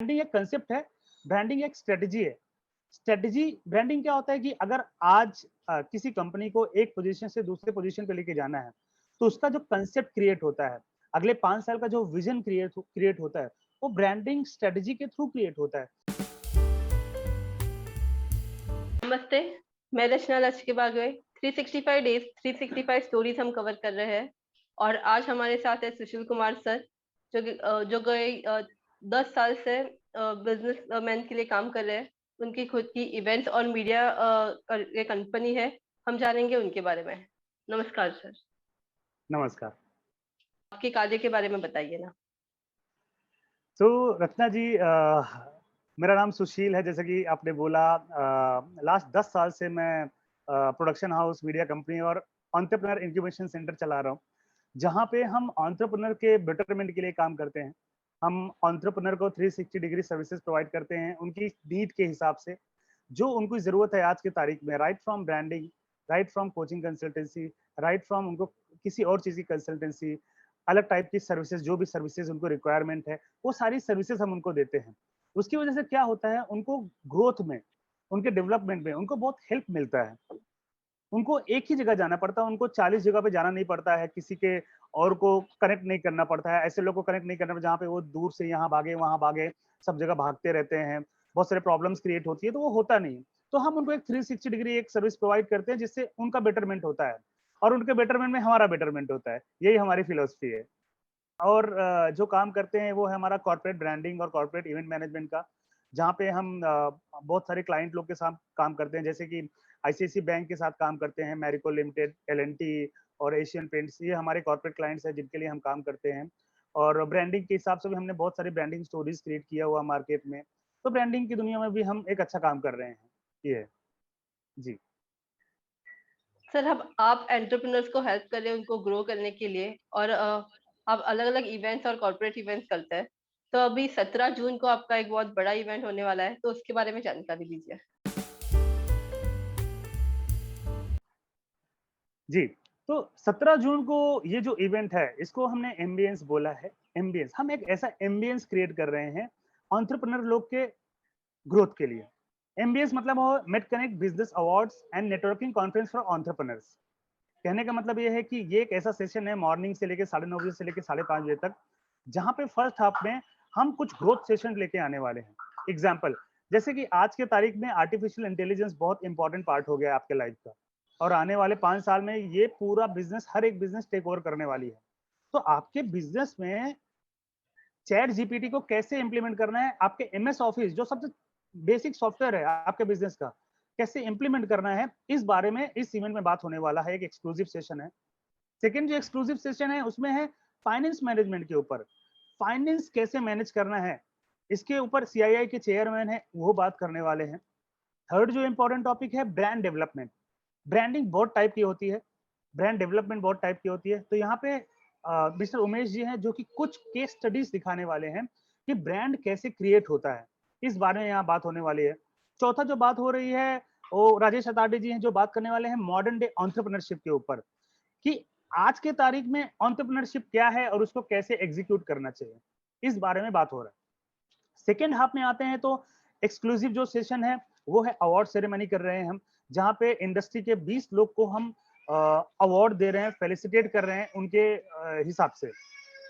Branding एक concept है, branding एक स्ट्रेटजी है। स्ट्रेटजी ब्रांडिंग क्या होता है कि अगर आज किसी कंपनी को एक पोजीशन से दूसरे पोजीशन पे लेके जाना है, तो उसका जो कंसेप्ट क्रिएट होता है, अगले 5 साल का जो विजन क्रिएट होता है, वो ब्रांडिंग स्ट्रेटजी के थ्रू क्रिएट होता है। नमस्ते, मैं रचना लक्ष्य बागवे। 365 डेज 365 स्टोरीज हम कवर कर रहे हैं और आज हमारे साथ है सुशील कुमार सर जो गए 10 साल से बिजनेस मैन के लिए काम कर रहे हैं। उनकी खुद की इवेंट्स और मीडिया ये कंपनी है। हम जानेंगे उनके बारे में। नमस्कार सर, नमस्कार। आपके कार्य के बारे में बताइए ना। तो रत्ना जी, मेरा नाम सुशील है, जैसे कि आपने बोला। लास्ट 10 साल से मैं प्रोडक्शन हाउस, मीडिया कंपनी और एंटरप्रेन्योर इंक्यूबेशन सेंटर चला रहा हूँ, जहाँ पे हम एंटरप्रेन्योर के बेटरमेंट के लिए काम करते हैं। हम एंटरप्रेन्योर को 360 डिग्री सर्विसेज प्रोवाइड करते हैं उनकी नीड के हिसाब से, जो उनको ज़रूरत है आज की तारीख में। Right from branding, right from coaching consultancy, right from उनको किसी और चीज़ की कंसल्टेंसी, अलग टाइप की सर्विसेज, जो भी सर्विसेज उनको रिक्वायरमेंट है, वो सारी सर्विसेज हम उनको देते हैं। उसकी वजह से क्या होता है, उनको ग्रोथ में, उनके डेवलपमेंट में उनको बहुत हेल्प मिलता है। उनको एक ही जगह जाना पड़ता है, उनको 40 जगह पे जाना नहीं पड़ता है, किसी के और को कनेक्ट नहीं करना पड़ता है, ऐसे लोगों को कनेक्ट नहीं करना पड़ता जहाँ पे वो दूर से यहाँ भागे वहाँ भागे, सब जगह भागते रहते हैं, बहुत सारे प्रॉब्लम्स क्रिएट होती है, तो वो होता नहीं। तो हम उनको एक 360 डिग्री एक सर्विस प्रोवाइड करते हैं, जिससे उनका बेटरमेंट होता है और उनके बेटरमेंट में हमारा बेटरमेंट होता है। यही हमारी फिलोसफी है। और जो काम करते हैं वो है हमारा कॉर्पोरेट ब्रांडिंग और कॉर्पोरेट इवेंट मैनेजमेंट का, जहाँ पे हम बहुत सारे क्लाइंट लोग के साथ काम करते हैं, जैसे कि आईसीआईसी बैंक के साथ काम करते हैं, मैरिको लिमिटेड, एल&टी और एशियन पेंट्स। ये हमारे कॉर्पोरेट क्लाइंट्स हैं जिनके लिए हम काम करते हैं। और ब्रांडिंग के हिसाब से भी हमने बहुत सारी ब्रांडिंग स्टोरीज क्रिएट किया हुआ मार्केट में, तो ब्रांडिंग की दुनिया में भी हम एक अच्छा काम कर रहे हैं। ये है जी। सर, अब आप एंटरप्रेन्योर्स को हेल्प कर रहे हैं उनको ग्रो करने के लिए और आप अलग अलग इवेंट्स और कॉर्पोरेट इवेंट्स करते हैं। तो अभी 17 जून को आपका एक बहुत बड़ा इवेंट होने वाला है, तो उसके बारे में जानकारी दीजिए। जी, तो 17 जून को ये जो इवेंट है, इसको हमने एम्बियंस बोला है। एम्बियंस, हम एक ऐसा एम्बियंस क्रिएट कर रहे हैं एंटरप्रेन्योर लोग के ग्रोथ के लिए। एम्बियंस मतलब हो मेट connect business awards and networking conference for entrepreneurs. कहने का मतलब ये है कि ये एक ऐसा सेशन है मॉर्निंग से लेके 9:30 बजे से लेके 5:30 बजे तक, जहाँ पे फर्स्ट हाफ में हम कुछ ग्रोथ सेशन लेके आने वाले हैं। एग्जाम्पल, जैसे कि आज के तारीख में आर्टिफिशियल इंटेलिजेंस बहुत इंपॉर्टेंट पार्ट हो गया है आपके लाइफ का, और आने वाले 5 साल में ये पूरा बिजनेस, हर एक बिजनेस टेक ओवर करने वाली है। तो आपके बिजनेस में चैट जीपीटी को कैसे इंप्लीमेंट करना है, आपके एमएस ऑफिस जो सबसे बेसिक सॉफ्टवेयर है आपके बिजनेस का, कैसे इंप्लीमेंट करना है, इस बारे में इस इवेंट में बात होने वाला है। एक एक्सक्लूसिव सेशन है। सेकंड जो एक्सक्लूसिव सेशन है उसमें है फाइनेंस मैनेजमेंट के ऊपर। फाइनेंस कैसे मैनेज करना है, इसके ऊपर सीआईआई के चेयरमैन है, वो बात करने वाले हैं। थर्ड जो इंपॉर्टेंट टॉपिक है, ब्रांड डेवलपमेंट। ब्रांडिंग बहुत टाइप की होती है, ब्रांड डेवलपमेंट बहुत टाइप की होती है। तो यहाँ पे मिस्टर उमेश जी हैं, जो कि कुछ केस स्टडीज दिखाने वाले हैं कि ब्रांड कैसे क्रिएट होता है, इस बारे में यहाँ बात होने वाली है। चौथा जो बात हो रही है, वो राजेश अताडे जी हैं, जो बात करने वाले हैं मॉडर्न डे एंटरप्रेन्योरशिप के ऊपर, कि आज के तारीख में एंटरप्रेन्योरशिप क्या है और उसको कैसे एग्जीक्यूट करना चाहिए, इस बारे में बात हो रहा है। सेकेंड हाफ में आते हैं तो एक्सक्लूसिव जो सेशन है वो है अवार्ड सेरेमनी कर रहे हैं हम, जहाँ पे इंडस्ट्री के 20 लोग को हम अवार्ड दे रहे हैं, फेलिसिटेट कर रहे हैं उनके हिसाब से।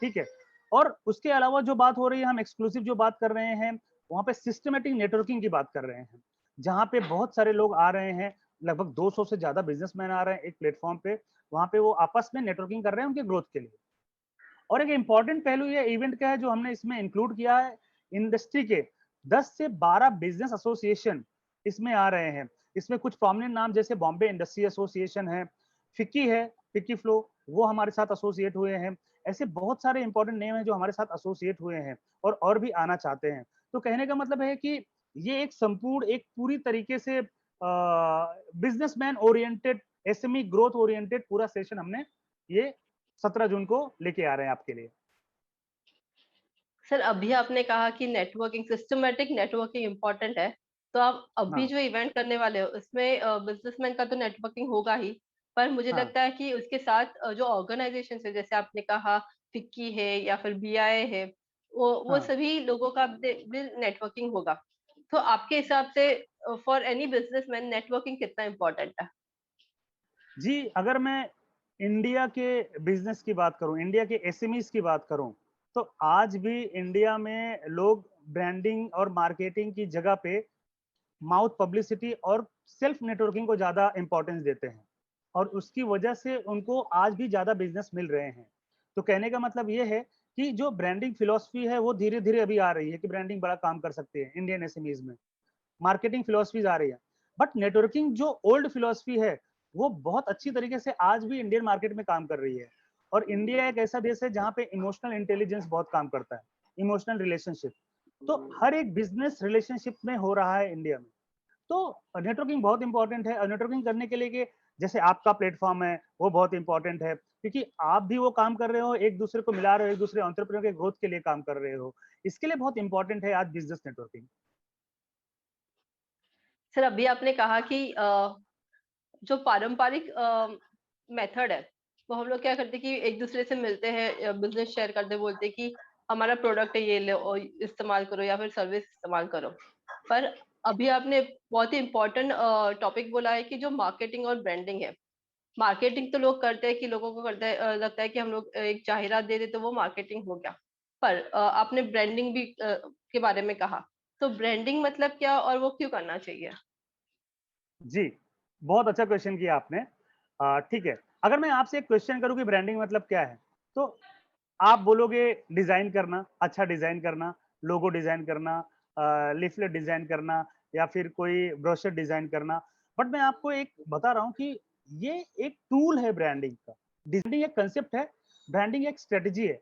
ठीक है। और उसके अलावा जो बात हो रही है, हम एक्सक्लूसिव जो बात कर रहे हैं, वहां पे सिस्टमेटिक नेटवर्किंग की बात कर रहे हैं, जहाँ पे बहुत सारे लोग आ रहे हैं, लगभग 200 से ज्यादा बिजनेसमैन आ रहे हैं एक प्लेटफॉर्म पे। वहां पे वो आपस में नेटवर्किंग कर रहे हैं उनके ग्रोथ के लिए। और एक इंपॉर्टेंट पहलू ये इवेंट का है जो हमने इसमें इंक्लूड किया है, इंडस्ट्री के 10 से 12 बिजनेस एसोसिएशन इसमें आ रहे हैं। इसमें कुछ प्रोमिनेंट नाम जैसे बॉम्बे इंडस्ट्री एसोसिएशन है, फिक्की है, फिक्की फ्लो, वो हमारे साथ एसोसिएट हुए हैं। ऐसे बहुत सारे इंपॉर्टेंट नेम हैं जो हमारे साथ एसोसिएट हुए हैं और भी आना चाहते हैं। तो कहने का मतलब है कि ये एक संपूर्ण, एक पूरी तरीके से businessman oriented, SME growth oriented पूरा सेशन हमने ये 17 जून को लेके आ रहे हैं आपके लिए। सर, अभी आपने कहा कि नेटवर्किंग, सिस्टमेटिक नेटवर्किंग इम्पोर्टेंट है। तो आप अभी हाँ, जो इवेंट करने वाले हो उसमें बिजनेसमैन का तो नेटवर्किंग होगा ही, पर मुझे हाँ, लगता है कि उसके साथ जो ऑर्गेनाइजेशन है, जैसे आपने कहा फिक्की है या फिर बीआई है, वो हाँ सभी लोगों का नेटवर्किंग होगा। तो आपके हिसाब से फॉर एनी बिजनेसमैन नेटवर्किंग कितना इम्पोर्टेंट है? जी, अगर मैं इंडिया के बिजनेस की बात करूं, इंडिया के एसएमईज की बात करूं, तो आज भी इंडिया में लोग ब्रांडिंग और मार्केटिंग की जगह पे माउथ पब्लिसिटी और सेल्फ नेटवर्किंग को ज्यादा इंपॉर्टेंस देते हैं, और उसकी वजह से उनको आज भी ज्यादा बिजनेस मिल रहे हैं। तो कहने का मतलब ये है कि जो ब्रांडिंग फिलॉसफी है वो धीरे धीरे अभी आ रही है कि ब्रांडिंग बड़ा काम कर सकते हैं इंडियन एसएमईज में, मार्केटिंग फिलॉसफीज आ रही है। बट नेटवर्किंग जो ओल्ड फिलॉसफी है वो बहुत अच्छी तरीके से आज भी इंडियन मार्केट में काम कर रही है। और इंडिया एक ऐसा देश है जहाँ पे इमोशनल इंटेलिजेंस बहुत काम करता है, इमोशनल रिलेशनशिप। तो हर एक बिजनेस रिलेशनशिप में हो रहा है इंडिया में। तो नेटवर्किंग बहुत इंपॉर्टेंट है, और नेटवर्किंग करने के लिए कि जैसे आपका प्लेटफॉर्म है वो बहुत इंपॉर्टेंट है, क्योंकि आप भी वो काम कर रहे हो, एक दूसरे को मिला रहे हो, एक दूसरे एंटरप्रेन्योर के ग्रोथ के लिए काम कर रहे हो। इसके लिए बहुत इंपॉर्टेंट है आज बिजनेस नेटवर्किंग। सर अभी आपने कहा कि जो पारंपरिक मेथड है, वो हम लोग क्या करते हैं कि एक दूसरे से मिलते हैं, बिजनेस शेयर करते, बोलते हैं कि हमारा प्रोडक्ट है, ये लो और इस्तेमाल करो या फिर सर्विस इस्तेमाल करो। पर अभी आपने बहुत ही इम्पोर्टेंट टॉपिक बोला है कि जो मार्केटिंग और ब्रांडिंग है। मार्केटिंग तो लोग करते हैं कि लोगों को करते हैं, लगता है कि हम लोग एक जाहिरात दे दे तो वो मार्केटिंग हो गया। पर आपने ब्रांडिंग भी के बारे में कहा। तो ब्रांडिंग मतलब क्या और वो क्यों करना चाहिए? जी, बहुत अच्छा क्वेश्चन किया आपने। ठीक है, अगर मैं आपसे एक क्वेश्चन करूँ कि ब्रांडिंग मतलब क्या है, तो आप बोलोगे डिजाइन करना, अच्छा डिजाइन करना, लोगो डिजाइन करना, लिफलेट डिजाइन करना, या फिर कोई ब्रोशर डिजाइन करना। बट मैं आपको एक बता रहा हूँ कि ये एक टूल है ब्रांडिंग का। ब्रांडिंग एक कंसेप्ट है, ब्रांडिंग एक स्ट्रेटजी है।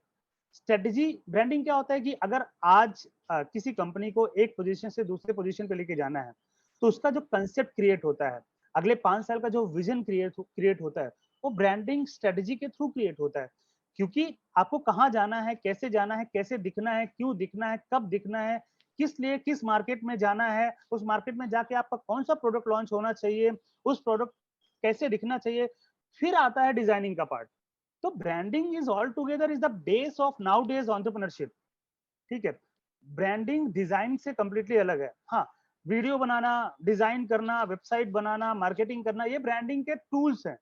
स्ट्रेटजी ब्रांडिंग क्या होता है कि अगर आज किसी कंपनी को एक पोजीशन से दूसरे पोजीशन पे लेके जाना है, तो उसका जो कंसेप्ट क्रिएट होता है, अगले 5 साल का जो विजन क्रिएट होता है, वो ब्रांडिंग स्ट्रेटजी के थ्रू क्रिएट होता है। क्योंकि आपको कहाँ जाना है, कैसे दिखना है, क्यों दिखना है, कब दिखना है, किस लिए किस मार्केट में जाना है, उस मार्केट में जाके आपका कौन सा प्रोडक्ट लॉन्च होना चाहिए, उस प्रोडक्ट कैसे दिखना चाहिए, फिर आता है डिजाइनिंग का पार्ट। तो branding is all together is the base of now days entrepreneurship. ठीक है, ब्रांडिंग डिजाइन से कंप्लीटली अलग है। हाँ, वीडियो बनाना, डिजाइन करना, वेबसाइट बनाना, मार्केटिंग करना, ये ब्रांडिंग के टूल्स हैं।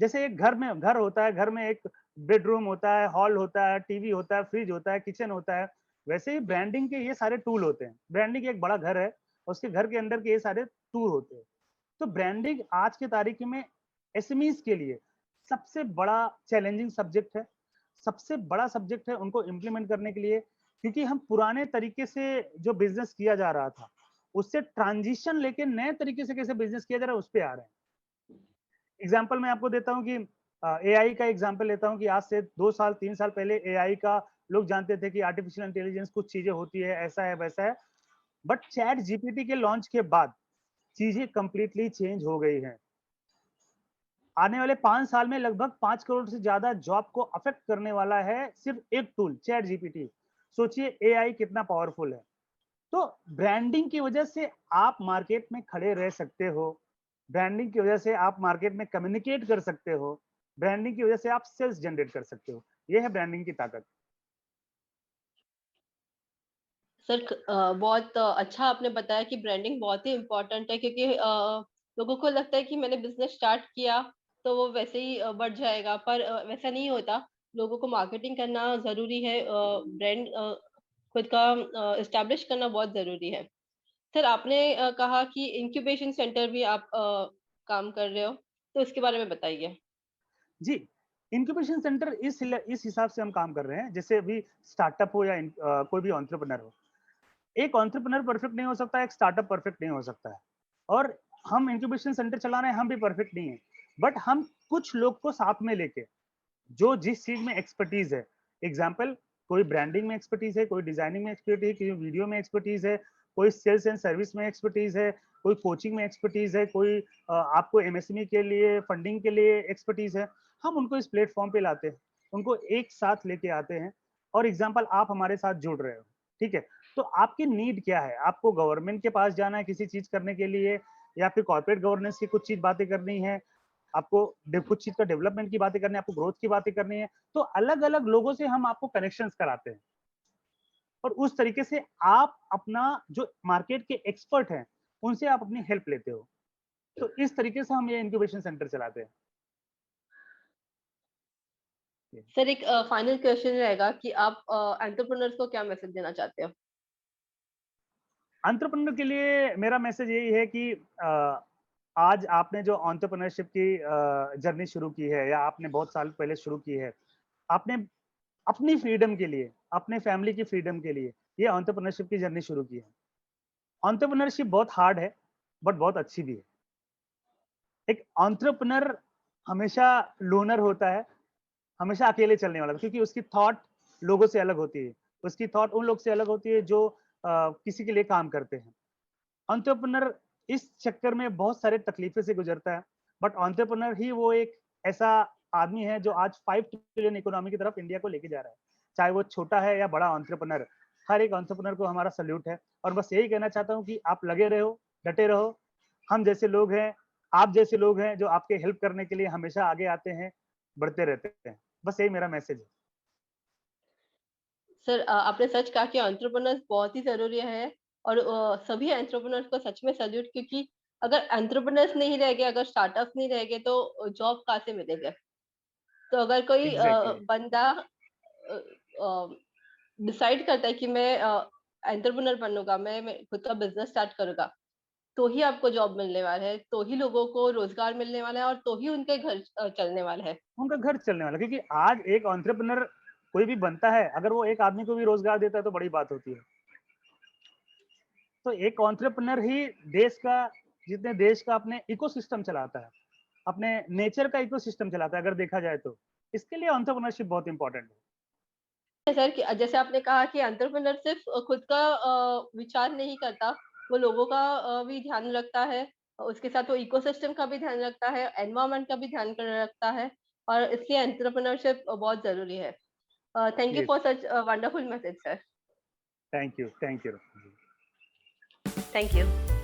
जैसे एक घर होता है, घर में एक बेडरूम होता है, हॉल होता है, टीवी होता है, फ्रिज होता है, किचन होता है, वैसे ही ब्रांडिंग के ये सारे टूल होते हैं। ब्रांडिंग एक बड़ा घर है, उसके घर के अंदर के ये सारे टूल होते हैं। तो ब्रांडिंग आज के तारीख में एसएमईज के लिए सबसे बड़ा चैलेंजिंग सब्जेक्ट है, सबसे बड़ा सब्जेक्ट है उनको इम्प्लीमेंट करने के लिए, क्योंकि हम पुराने तरीके से जो बिजनेस किया जा रहा था उससे ट्रांजिशन लेके नए तरीके से कैसे बिजनेस किया जा रहा है उस पर आ रहे हैं। एग्जाम्पल मैं आपको देता हूँ कि एआई का एग्जाम्पल लेता हूँ कि आज से 2 साल 3 साल पहले एआई का लोग जानते थे कि आर्टिफिशियल इंटेलिजेंस कुछ चीजें होती है, ऐसा है वैसा है। बट चैट जीपीटी के लॉन्च के बाद चीजें कंप्लीटली चेंज हो गई हैं। आने वाले 5 साल में लगभग 5 करोड़ से ज्यादा जॉब को अफेक्ट करने वाला है सिर्फ एक टूल, चैट जीपीटी। सोचिए एआई कितना पावरफुल है। तो ब्रांडिंग की वजह से आप मार्केट में खड़े रह सकते हो, ब्रांडिंग की वजह से आप मार्केट में कम्युनिकेट कर सकते हो, ब्रांडिंग की वजह से आप सेल्स जनरेट कर सकते हो। ये है ब्रांडिंग की ताकत। सर बहुत अच्छा आपने बताया कि ब्रांडिंग बहुत ही इम्पोर्टेंट है, क्योंकि लोगों को लगता है कि मैंने बिजनेस स्टार्ट किया तो वो वैसे ही बढ़ जाएगा, पर वैसा नहीं होता। लोगों को मार्केटिंग करना जरूरी है, ब्रांड खुद का इस्टेब्लिश करना बहुत जरूरी है। सर आपने कहा कि इंक्यूबेशन सेंटर भी आप काम कर रहे हो, तो इसके बारे में बताइए। जी, इंक्यूबेशन सेंटर इस हिसाब से हम काम कर रहे हैं, जैसे अभी स्टार्टअप हो या कोई भी एंटरप्रेन्योर हो। एक एंटरप्रेन्योर परफेक्ट नहीं हो सकता, एक स्टार्टअप परफेक्ट नहीं हो सकता है। और हम इंक्यूबेशन सेंटर चला रहे हैं, हम भी परफेक्ट नहीं है। बट हम कुछ लोग को साथ में लेके, जो जिस चीज में एक्सपर्टीज है, एग्जाम्पल कोई ब्रांडिंग में एक्सपर्टीज है, कोई डिजाइनिंग में एक्सपर्टीज है, कोई वीडियो में एक्सपर्टीज है, कोई सेल्स एंड सर्विस में एक्सपर्टीज है, कोई कोचिंग में एक्सपर्टीज है, कोई आपको एमएसएमई के लिए फंडिंग के लिए एक्सपर्टीज है। हम उनको इस प्लेटफॉर्म पे लाते हैं, उनको एक साथ लेके आते हैं। और एग्जाम्पल आप हमारे साथ जुड़ रहे हो, ठीक है, तो आपकी नीड क्या है? आपको गवर्नमेंट के पास जाना है किसी चीज करने के लिए, या फिर कॉर्पोरेट गवर्नेंस की कुछ चीज बातें करनी है, आपको कुछ चीज का डेवलपमेंट की बातें करनी है, आपको ग्रोथ की बातें करनी है। तो अलग अलग लोगों से हम आपको कनेक्शंस कराते हैं। और उस तरीके से आप अपना जो मार्केट के एक्सपर्ट हैं, उनसे आप अपनी हेल्प लेते हो। तो इस तरीके से हम ये इंक्यूबेशन सेंटर चलाते हैं। सर एक फाइनल क्वेश्चन रहेगा कि आप एंटरप्रेन्योर्स को क्या मैसेज देना चाहते हो? एंटरप्रेन्योर के लिए मेरा मैसेज यही है कि आज आपने जो एंटरप्रेन्योरशिप की जर्नी शुरू की है या आपने बहुत साल पहले शुरू की है, आपने अपनी फ्रीडम के लिए, अपने फैमिली की फ्रीडम के लिए ये एंटरप्रेन्योरशिप की जर्नी शुरू की है। एंटरप्रेन्योरशिप बहुत हार्ड है, बट बहुत अच्छी भी है। एक एंटरप्रेन्योर हमेशा लोनर होता है, हमेशा अकेले चलने वाला, क्योंकि उसकी थॉट लोगों से अलग होती है। उसकी थॉट उन लोग से अलग होती है जो किसी के लिए काम करते हैं। एंटरप्रेन्योर इस चक्कर में बहुत सारे तकलीफे से गुजरता है, बट एंटरप्रेन्योर ही वो एक ऐसा आदमी है जो आज 5 ट्रिलियन इकोनॉमी की तरफ इंडिया को लेके जा रहा है। चाहे वो छोटा है या बड़ा एंटरप्रेन्योर, हर एक एंटरप्रेन्योर को हमारा सैल्यूट है। और बस यही कहना चाहता हूँ कि आप लगे रहो, डटे रहो। हम जैसे लोग हैं, आप जैसे लोग हैं जो आपके हेल्प करने के लिए हमेशा आगे आते हैं, बढ़ते रहते हैं। बस यही मेरा मैसेज है। सर आपने सच कहा कि एंटरप्रेन्योर्स बहुत ही ज़रूरी है और सभी एंटरप्रेन्योर्स को सच में सैल्यूट, क्योंकि अगर एंटरप्रेन्योर्स नहीं रह गए, अगर स्टार्टअप्स नहीं रह गए तो जॉब कहाँ से मिलेगा? तो अगर कोई एग्जैक्टली। बंदा डिसाइड करता है कि मैं एंटरप्रेन्योर बनूँगा, मैं खुद का बिज़नेस स्टार्ट करूँगा, तो ही आपको जॉब मिलने वाला है, तो ही लोगों को रोज़गार मिलने वाला है और तो ही उनके घर चलने वाला है। उनका घर चलने वाला, क्योंकि आज एक एंटरप्रेन्योर कोई भी बनता है, अगर वो एक आदमी को भी रोजगार देता है तो बड़ी बात होती है। तो एक एंटरप्रेन्योर ही देश का, जितने देश का अपने इकोसिस्टम चलाता है, अपने नेचर का इकोसिस्टम चलाता है, अगर देखा जाए तो इसके लिए एंटरप्रेन्योरशिप बहुत इंपॉर्टेंट है। सर कि जैसे आपने कहा कि एंटरप्रेन्योर सिर्फ खुद का विचार नहीं करता, वो लोगों का भी ध्यान रखता है। उसके साथ वो इकोसिस्टम का भी ध्यान रखता है, एनवायरनमेंट का भी ध्यान रखता है और इसलिए एंटरप्रेन्योरशिप बहुत ज़रूरी है। Thank you yes, for such wonderful message sir. Thank you, thank you. Thank you.